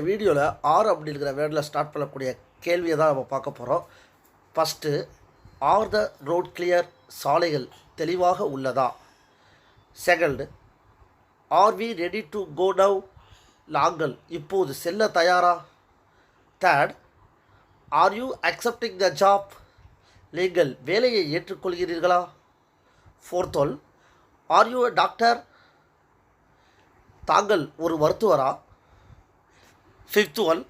வீடியோவில் ஆர் அப்படிங்கிற வேர்டில் ஸ்டார்ட் பண்ணக்கூடிய கேள்வியை தான் நம்ம பார்க்க போகிறோம். First, are the road clear, சாலைகள் தெளிவாக உள்ளதா? Second, are we ready to go டவ், நாங்கள் இப்போது செல்ல தயாரா? Third, are you accepting the job, நீங்கள் வேலையை ஏற்றுக்கொள்கிறீர்களா? Fourth one, are you a doctor, தாங்கள் ஒரு மருத்துவரா? Fifth one,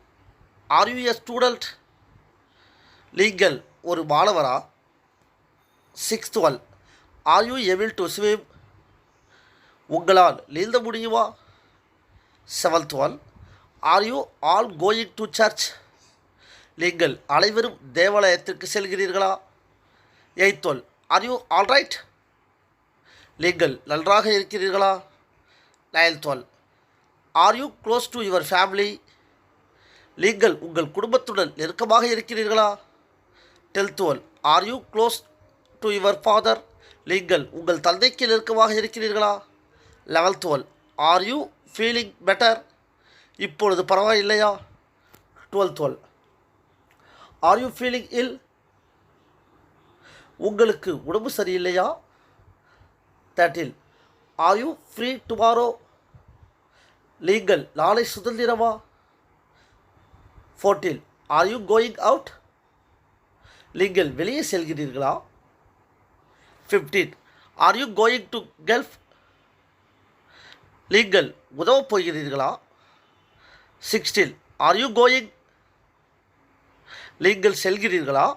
are you a student, நீங்கள் ஒரு மாணவரா? Sixth one, are you able to swim, உங்களால் நீந்த முடியுமா? Seventh one, are you all going to church, நீங்கள் அனைவரும் தேவாலயத்திற்கு செல்கிறீர்களா? Eighth one, are you all right, நீங்கள் நன்றாக இருக்கிறீர்களா? Ninth one, are you close to your family, நீங்கள் உங்கள் குடும்பத்துடன் நெருக்கமாக இருக்கிறீர்களா? Tenth one, are you close to your father, நீங்கள் உங்கள் தந்தைக்கு நெருக்கமாக இருக்கிறீர்களா? Eleventh one, are you feeling better, இப்பொழுது பரவாயில்லையா? Twelfth one, are you feeling ill, உங்களுக்கு உடம்பு சரியில்லையா? 13, ஆர் யூ ஃப்ரீ டுமாரோ, நீங்கள் நாளை சுதந்திரமா? 14, ஆர் யூ கோயிங் அவுட், நீங்கள் வெளியே செல்கிறீர்களா? 15, are you going to gulf, நீங்கள் உதவப் போகிறீர்களா? 16, ஆர் யூ கோயிங், நீங்கள் செல்கிறீர்களா?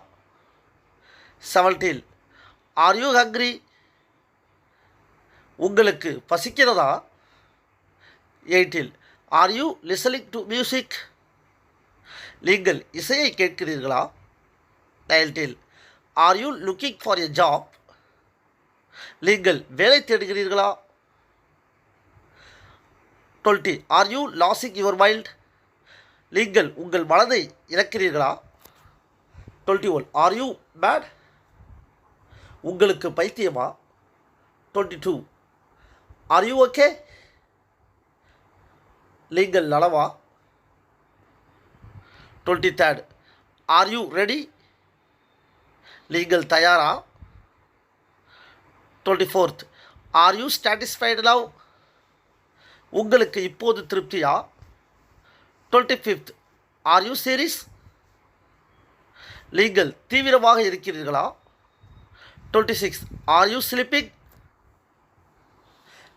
17, ஆர் யூ ஹங்க்ரி, உங்களுக்கு பசிக்கிறதா? 18, are you listening to music, நீங்கள் இசையை கேட்கிறீர்களா? 19, are you looking for a job, நீங்கள் வேலை தேடுகிறீர்களா? 20, are you losing your mind, நீங்கள் உங்கள் மனதை இழக்கிறீர்களா? 21, ஆர் யூ பேட், உங்களுக்கு பைத்தியமா? 22, ஆர் யூ ஓகே, நீங்கள் நலமா? 23rd, ஆர் யூ ரெடி, நீங்கள் தயாரா? 24th, are you satisfied now, உங்களுக்கு இப்போது திருப்தியா? 25th, ஆர் யூ சீரியஸ், நீங்கள் தீவிரமாக இருக்கிறீர்களா? 26th, ஆர் யூ ஸ்லீப்பிங்,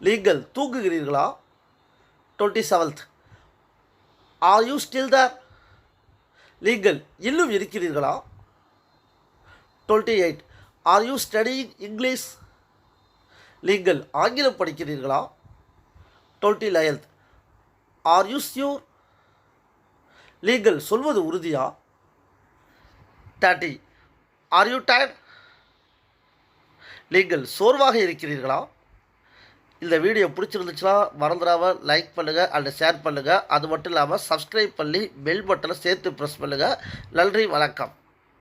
நீங்கள் தூங்குகிறீர்களா? 27th, are you still there, நீங்கள் இன்னும் இருக்கிறீர்களா? 28, ஆர் யூ ஸ்டடியிங் இங்கிலீஷ், நீங்கள் ஆங்கிலம் படிக்கிறீர்களா? 29th, ஆர் யூ ஷியூர், நீங்கள் சொல்வது உறுதியா? 30, ஆர் யூ டயர்ட், நீங்கள் சோர்வாக இருக்கிறீர்களா? இந்த வீடியோ பிடிச்சிருந்துச்சுன்னா மறந்துடாமல் லைக் பண்ணுங்கள் அண்ட் ஷேர் பண்ணுங்கள். அது மட்டும் இல்லாமல் சப்ஸ்கிரைப் பண்ணி பெல் பட்டனை சேர்த்து ப்ரெஸ் பண்ணுங்கள். நன்றி, வணக்கம்.